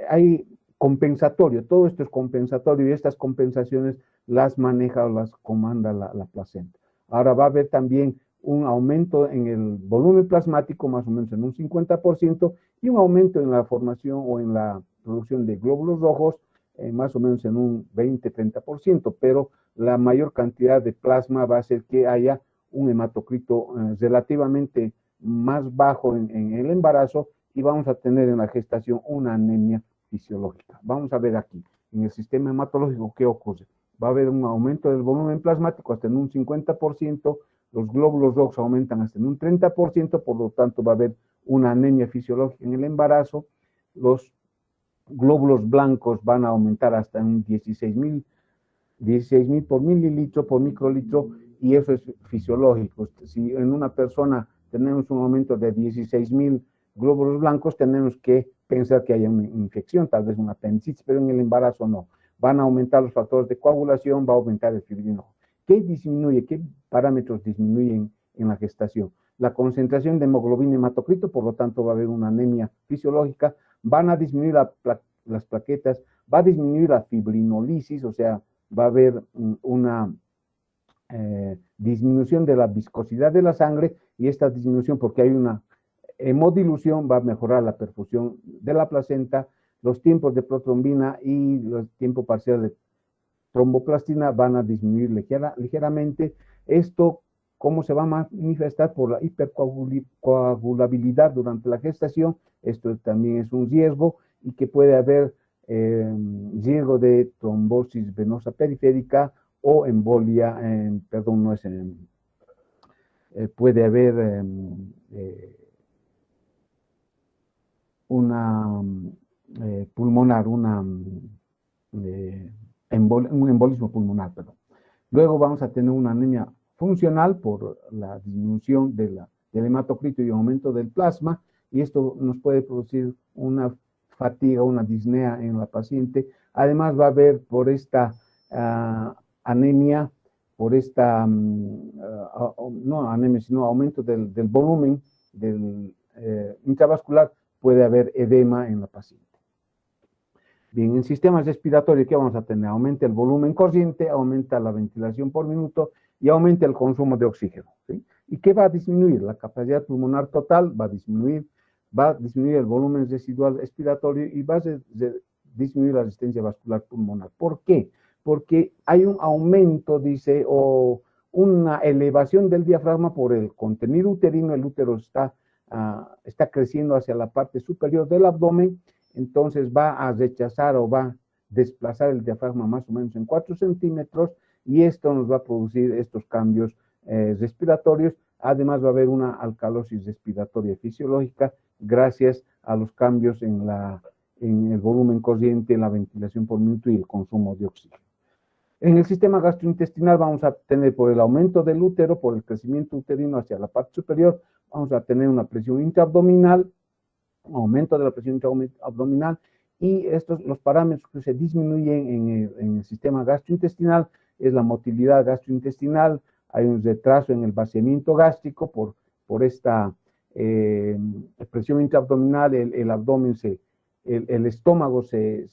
S1: Hay compensatorio, todo esto es compensatorio y estas compensaciones las maneja o las comanda la placenta. Ahora va a haber también un aumento en el volumen plasmático, más o menos en un 50%, y un aumento en la formación o en la producción de glóbulos rojos, más o menos en un 20-30%, pero la mayor cantidad de plasma va a hacer que haya un hematocrito relativamente más bajo en el embarazo y vamos a tener en la gestación una anemia fisiológica. Vamos a ver aquí, en el sistema hematológico, ¿qué ocurre? Va a haber un aumento del volumen plasmático hasta en un 50%, los glóbulos rojos aumentan hasta en un 30%, por lo tanto va a haber una anemia fisiológica en el embarazo, los glóbulos blancos van a aumentar hasta un 16,000 por mililitro, por microlitro, y eso es fisiológico. Si en una persona tenemos un aumento de 16,000 glóbulos blancos, tenemos que pensar que haya una infección, tal vez una apendicitis, pero en el embarazo no. Van a aumentar los factores de coagulación, va a aumentar el fibrinógeno. ¿Qué disminuye? ¿Qué parámetros disminuyen en la gestación? La concentración de hemoglobina hematocrito, por lo tanto va a haber una anemia fisiológica, van a disminuir las plaquetas, va a disminuir la fibrinolisis, o sea, va a haber una disminución de la viscosidad de la sangre, y esta disminución, porque hay una hemodilución, va a mejorar la perfusión de la placenta, los tiempos de protrombina y los tiempos parciales de tromboplastina van a disminuir ligeramente. Esto, ¿cómo se va a manifestar? Por la hipercoagulabilidad durante la gestación. Esto también es un riesgo, y que puede haber riesgo de trombosis venosa periférica o embolia, perdón, no es puede haber una pulmonar, un embolismo pulmonar, perdón. Luego vamos a tener una anemia funcional por la disminución del hematocrito y aumento del plasma, y esto nos puede producir una fatiga, una disnea en la paciente. Además va a haber por esta anemia, por esta, no anemia, sino aumento del volumen del intravascular, puede haber edema en la paciente. Bien, en sistemas respiratorios, ¿qué vamos a tener? Aumenta el volumen corriente, aumenta la ventilación por minuto y aumenta el consumo de oxígeno, ¿sí? ¿Y qué va a disminuir? La capacidad pulmonar total va a disminuir el volumen residual respiratorio y va a disminuir la resistencia vascular pulmonar. ¿Por qué? Porque hay un aumento, dice, o una elevación del diafragma por el contenido uterino. El útero está creciendo hacia la parte superior del abdomen, entonces va a rechazar o va a desplazar el diafragma más o menos en 4 centímetros, y esto nos va a producir estos cambios respiratorios. Además va a haber una alcalosis respiratoria fisiológica gracias a los cambios en el volumen corriente, en la ventilación por minuto y el consumo de oxígeno. En el sistema gastrointestinal vamos a tener, por el aumento del útero, por el crecimiento uterino hacia la parte superior, vamos a tener una presión intraabdominal, un aumento de la presión intraabdominal, y los parámetros que se disminuyen en el sistema gastrointestinal es la motilidad gastrointestinal. Hay un retraso en el vaciamiento gástrico por esta presión intraabdominal. El abdomen, el estómago se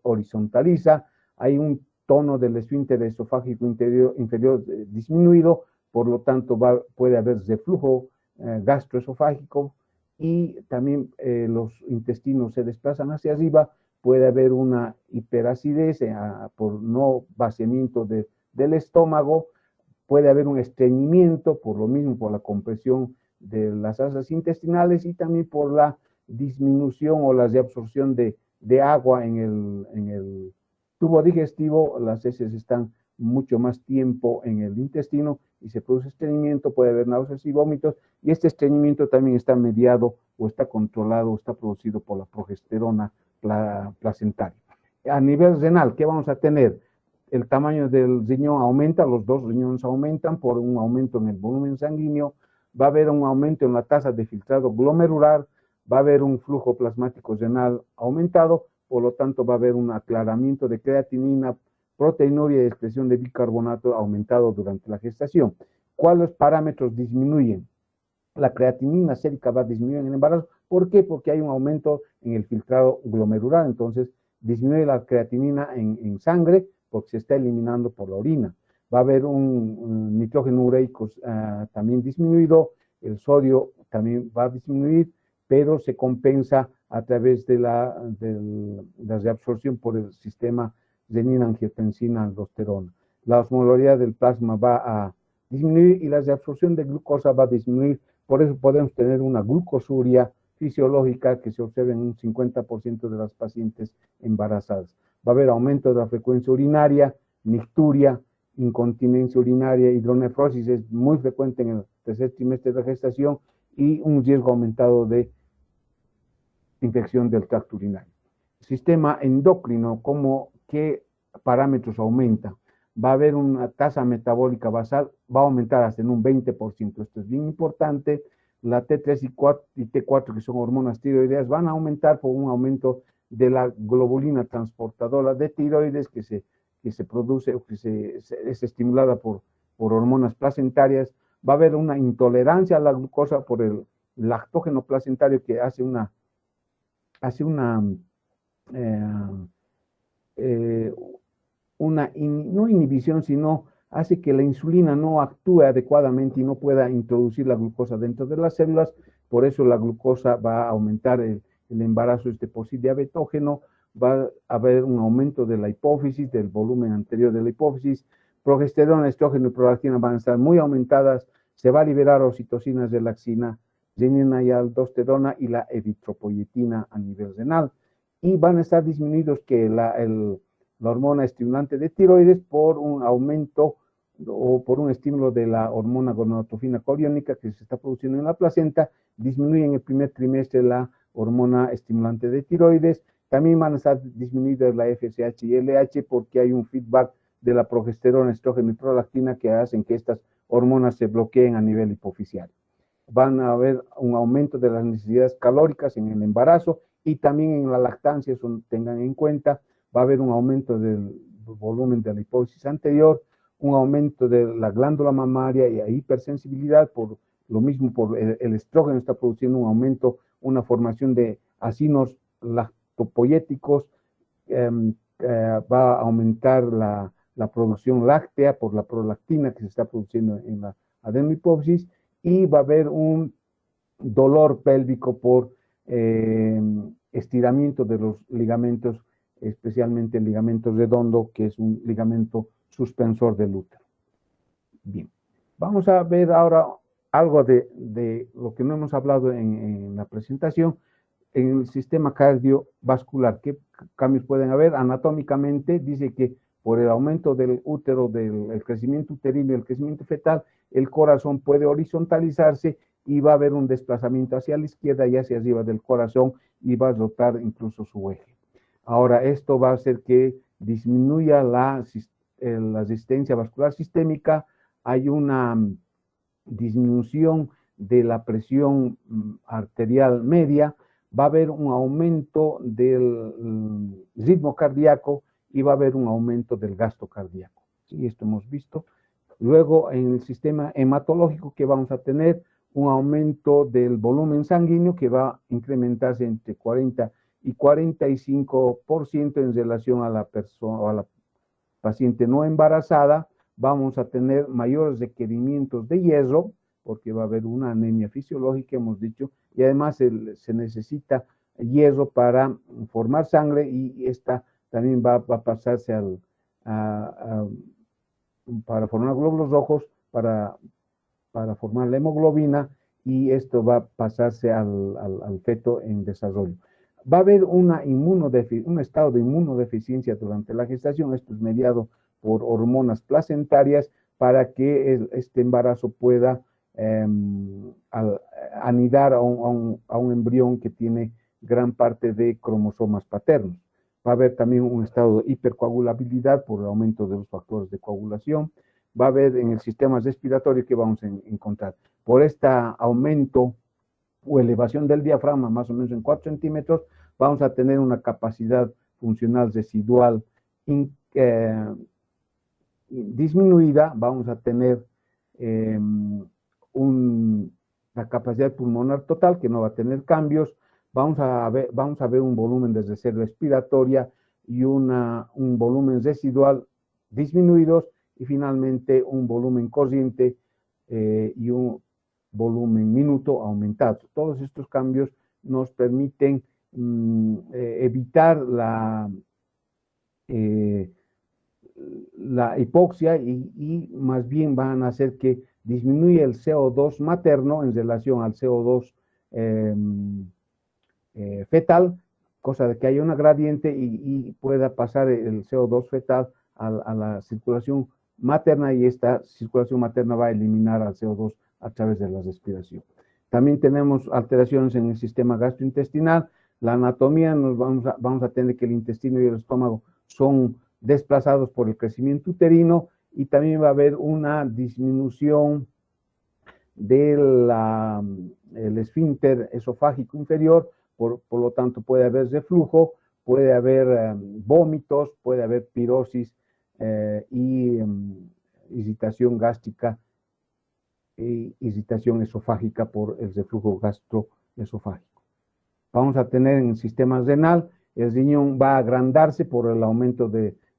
S1: horizontaliza. Hay un tono del esfínter esofágico inferior disminuido, por lo tanto puede haber reflujo gastroesofágico, y también los intestinos se desplazan hacia arriba. Puede haber una hiperacidez por no vaciamiento del estómago. Puede haber un estreñimiento, por lo mismo, por la compresión de las asas intestinales, y también por la disminución o la reabsorción de agua en el tubo digestivo. Las heces están mucho más tiempo en el intestino y se produce estreñimiento. Puede haber náuseas y vómitos, y este estreñimiento también está mediado o está controlado o está producido por la progesterona placentaria. A nivel renal, ¿qué vamos a tener? El tamaño del riñón aumenta, los dos riñones aumentan por un aumento en el volumen sanguíneo. Va a haber un aumento en la tasa de filtrado glomerular, va a haber un flujo plasmático renal aumentado, por lo tanto va a haber un aclaramiento de creatinina, proteinuria y excreción de bicarbonato aumentado durante la gestación. ¿Cuáles parámetros disminuyen? La creatinina sérica va a disminuir en el embarazo. ¿Por qué? Porque hay un aumento en el filtrado glomerular, entonces disminuye la creatinina en sangre porque se está eliminando por la orina. Va a haber un nitrógeno ureico también disminuido, el sodio también va a disminuir, pero se compensa a través de la reabsorción por el sistema renina-angiotensina-aldosterona. La osmolaridad del plasma va a disminuir y la reabsorción de glucosa va a disminuir. Por eso podemos tener una glucosuria fisiológica que se observa en un 50% de las pacientes embarazadas. Va a haber aumento de la frecuencia urinaria, nicturia, incontinencia urinaria, hidronefrosis es muy frecuente en el tercer trimestre de la gestación, y un riesgo aumentado de infección del tracto urinario. Sistema endocrino, ¿qué parámetros aumenta? Va a haber una tasa metabólica basal, va a aumentar hasta en un 20%. Esto es bien importante. La T3 y T4, que son hormonas tiroideas, van a aumentar por un aumento de la globulina transportadora de tiroides que se produce o que es estimulada por hormonas placentarias. Va a haber una intolerancia a la glucosa por el lactógeno placentario, que hace una no inhibición, sino hace que la insulina no actúe adecuadamente y no pueda introducir la glucosa dentro de las células. Por eso la glucosa va a aumentar el embarazo postdiabetógeno. Va a haber un aumento de la hipófisis, del volumen anterior de la hipófisis. Progesterona, estrógeno y prolactina van a estar muy aumentadas. Se va a liberar oxitocina, relaxina, renina y aldosterona y la eritropoyetina a nivel renal. Y van a estar disminuidos la hormona estimulante de tiroides por un aumento o por un estímulo de la hormona gonadotropina coriónica que se está produciendo en la placenta. Disminuye en el primer trimestre la hormona estimulante de tiroides. También van a estar disminuidas la FSH y LH porque hay un feedback de la progesterona, estrógeno y prolactina que hacen que estas hormonas se bloqueen a nivel hipofisiario. Van a haber un aumento de las necesidades calóricas en el embarazo y también en la lactancia, eso tengan en cuenta. Va a haber un aumento del volumen de la hipófisis anterior, un aumento de la glándula mamaria y hipersensibilidad, por lo mismo por el estrógeno está produciendo un aumento, una formación de acinos lactopoyéticos. Va a aumentar la producción láctea por la prolactina que se está produciendo en la adenohipófisis, y va a haber un dolor pélvico por estiramiento de los ligamentos especialmente el ligamento redondo, que es un ligamento suspensor del útero. Bien, vamos a ver ahora algo de lo que no hemos hablado en la presentación, en el sistema cardiovascular. ¿Qué cambios pueden haber? Anatómicamente, dice que por el aumento del útero, del crecimiento uterino y el crecimiento fetal, el corazón puede horizontalizarse y va a haber un desplazamiento hacia la izquierda y hacia arriba del corazón y va a rotar incluso su eje. Ahora, esto va a hacer que disminuya la resistencia vascular sistémica, hay una disminución de la presión arterial media, va a haber un aumento del ritmo cardíaco y va a haber un aumento del gasto cardíaco. ¿Sí? Esto hemos visto. Luego, en el sistema hematológico, que vamos a tener un aumento del volumen sanguíneo que va a incrementarse entre 40 y 45% en relación a la persona o a la paciente no embarazada. Vamos a tener mayores requerimientos de hierro, porque va a haber una anemia fisiológica, hemos dicho, y además se necesita hierro para formar sangre y esta también va a pasarse para formar glóbulos rojos, para formar la hemoglobina, y esto va a pasarse al feto en desarrollo. Va a haber un estado de inmunodeficiencia durante la gestación. Esto es mediado por hormonas placentarias para que este embarazo pueda anidar a un embrión que tiene gran parte de cromosomas paternos. Va a haber también un estado de hipercoagulabilidad por el aumento de los factores de coagulación. Va a haber en el sistema respiratorio que vamos a encontrar. Por este aumento o elevación del diafragma, más o menos en 4 centímetros, vamos a tener una capacidad funcional residual disminuida, vamos a tener la capacidad pulmonar total que no va a tener cambios, vamos a ver un volumen de reserva respiratoria y un volumen residual disminuidos, y finalmente un volumen corriente y un volumen minuto aumentado. Todos estos cambios nos permiten evitar la hipoxia y más bien van a hacer que disminuya el CO2 materno en relación al CO2 fetal, cosa de que haya una gradiente y pueda pasar el CO2 fetal a la circulación materna, y esta circulación materna va a eliminar al CO2 a través de la respiración. También tenemos alteraciones en el sistema gastrointestinal. La anatomía, vamos a tener que el intestino y el estómago son desplazados por el crecimiento uterino, y también va a haber una disminución del esfínter esofágico inferior, por lo tanto puede haber reflujo, puede haber vómitos, puede haber pirosis y irritación gástrica e irritación esofágica por el reflujo gastroesofágico. Vamos a tener en el sistema renal, el riñón va a agrandarse por el aumento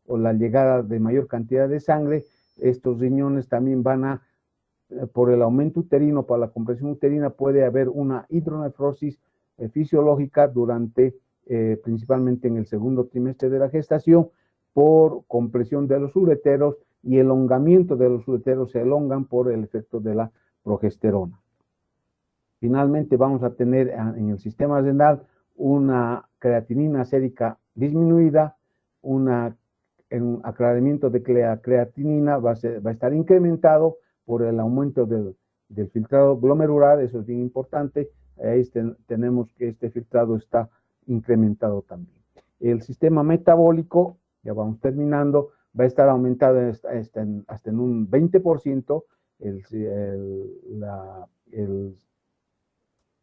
S1: o la llegada de mayor cantidad de sangre. Estos riñones también por el aumento uterino, por la compresión uterina, puede haber una hidronefrosis fisiológica principalmente en el segundo trimestre de la gestación, por compresión de los ureteros y elongamiento de los ureteros, se elongan por el efecto de la progesterona. Finalmente vamos a tener en el sistema renal una creatinina sérica disminuida, un aclaramiento de la creatinina va a estar incrementado por el aumento del filtrado glomerular. Eso es bien importante. Ahí tenemos que este filtrado está incrementado también. El sistema metabólico, ya vamos terminando, va a estar aumentado hasta en un 20%, el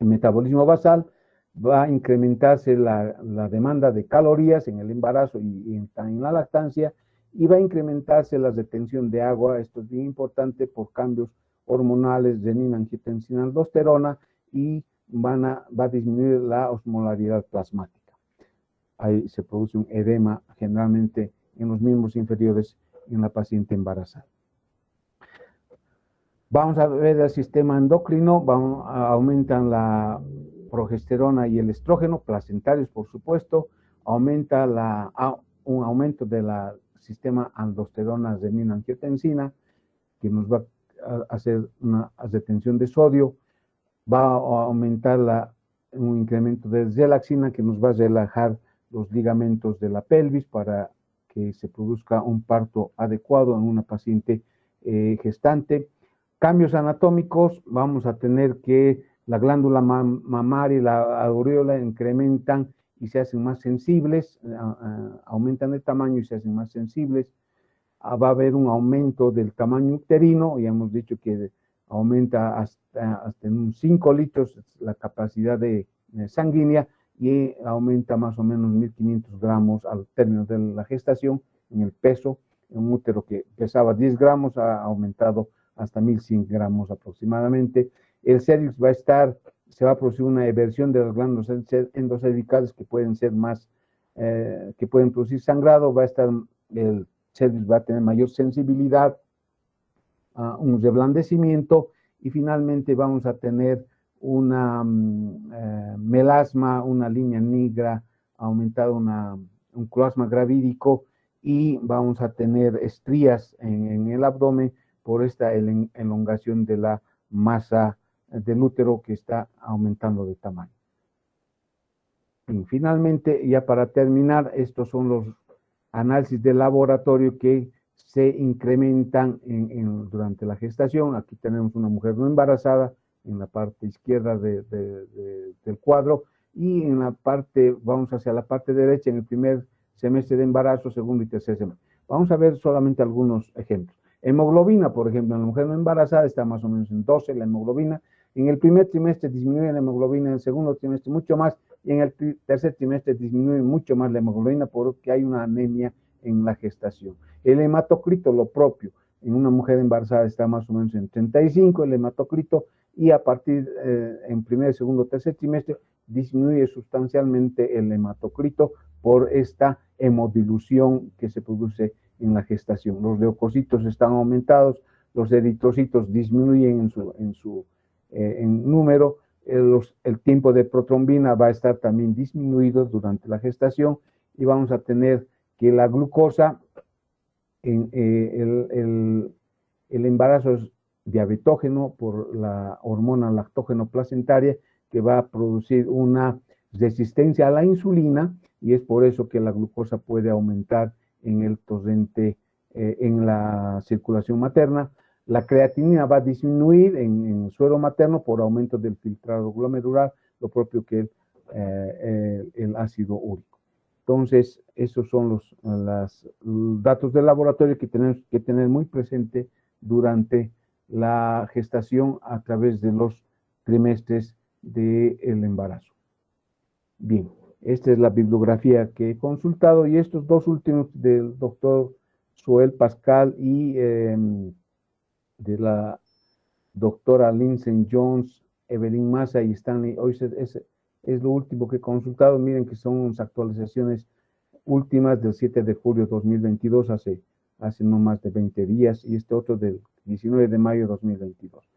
S1: metabolismo basal. Va a incrementarse la demanda de calorías en el embarazo y en la lactancia, y va a incrementarse la retención de agua. Esto es bien importante por cambios hormonales, renina, angiotensina, aldosterona, y va a disminuir la osmolaridad plasmática. Ahí se produce un edema generalmente en los miembros inferiores en la paciente embarazada. Vamos a ver el sistema endocrino. Aumentan la progesterona y el estrógeno, placentarios por supuesto. aumenta un aumento del sistema aldosterona-renina-angiotensina, que nos va a hacer una retención de sodio, va a aumentar un incremento de relaxina que nos va a relajar los ligamentos de la pelvis para que se produzca un parto adecuado en una paciente gestante. Cambios anatómicos, vamos a tener que la glándula mamaria y la aureola incrementan y se hacen más sensibles, aumentan de tamaño y se hacen más sensibles. Va a haber un aumento del tamaño uterino, ya hemos dicho que aumenta hasta en un 5 litros la capacidad sanguínea y aumenta más o menos 1.500 gramos al término de la gestación en el peso. Un útero que pesaba 10 gramos ha aumentado hasta 1.100 gramos aproximadamente. El cervix se va a producir una eversión de las glándulas endocervicales que pueden ser que pueden producir sangrado, el cervix va a tener mayor sensibilidad, un reblandecimiento y finalmente vamos a tener una melasma, una línea negra, aumentado un cloasma gravídico y vamos a tener estrías en el abdomen por esta elongación de la masa del útero que está aumentando de tamaño. Y finalmente, ya para terminar, estos son los análisis de laboratorio que se incrementan durante la gestación. Aquí tenemos una mujer no embarazada en la parte izquierda del cuadro y vamos hacia la parte derecha en el primer semestre de embarazo, segundo y tercer semestre. Vamos a ver solamente algunos ejemplos. Hemoglobina, por ejemplo, en la mujer no embarazada está más o menos en 12 la hemoglobina. En el primer trimestre disminuye la hemoglobina, en el segundo trimestre mucho más, y en el tercer trimestre disminuye mucho más la hemoglobina porque hay una anemia en la gestación. El hematocrito, lo propio, en una mujer embarazada está más o menos en 35 el hematocrito, y a partir en primer, segundo, tercer trimestre disminuye sustancialmente el hematocrito por esta hemodilución que se produce en la gestación. Los leucocitos están aumentados, los eritrocitos disminuyen en número, el tiempo de protrombina va a estar también disminuido durante la gestación y vamos a tener que la glucosa, el embarazo es diabetógeno por la hormona lactógeno placentaria que va a producir una resistencia a la insulina y es por eso que la glucosa puede aumentar en el torrente, en la circulación materna. La creatinina va a disminuir en suero materno por aumento del filtrado glomerular, lo propio que el ácido úrico. Entonces, esos son los datos del laboratorio que tenemos que tener muy presente durante la gestación a través de los trimestres del embarazo. Bien, esta es la bibliografía que he consultado y estos dos últimos del doctor Suel Pascal y de la doctora Lindsay Jones, Evelyn Massa y Stanley Oyster, es lo último que he consultado. Miren que son unas actualizaciones últimas del 7 de julio de 2022, hace no más de 20 días, y este otro del 19 de mayo de 2022.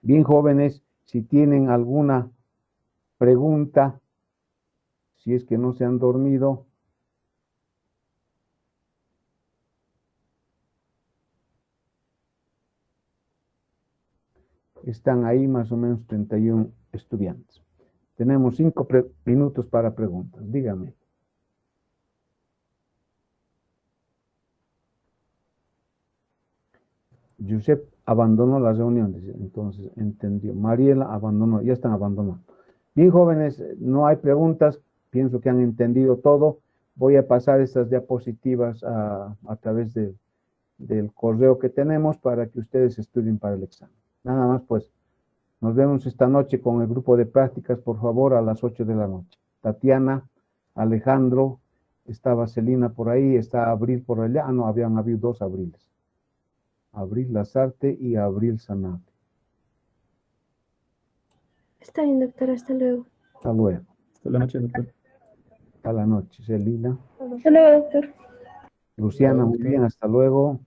S1: Bien, jóvenes, si tienen alguna pregunta, si es que no se han dormido. Están ahí más o menos 31 estudiantes. Tenemos 5 minutos para preguntas. Dígame. Josep abandonó las reuniones, entonces entendió. Mariela abandonó, ya están abandonando. Bien, jóvenes, no hay preguntas. Pienso que han entendido todo. Voy a pasar estas diapositivas a través del correo que tenemos para que ustedes estudien para el examen. Nada más, pues, nos vemos esta noche con el grupo de prácticas, por favor, a las 8 de la noche. Tatiana, Alejandro, está Vaselina por ahí, está Abril por allá. Ah, no, habían habido 2 Abriles. Abril Lazarte y Abril Sanabria.
S3: Está bien, doctora, hasta luego.
S1: Hasta luego.
S2: Hasta la noche, doctor.
S1: Hasta la noche. Celina.
S3: Hasta luego, doctor.
S1: Luciana, muy bien, hasta luego.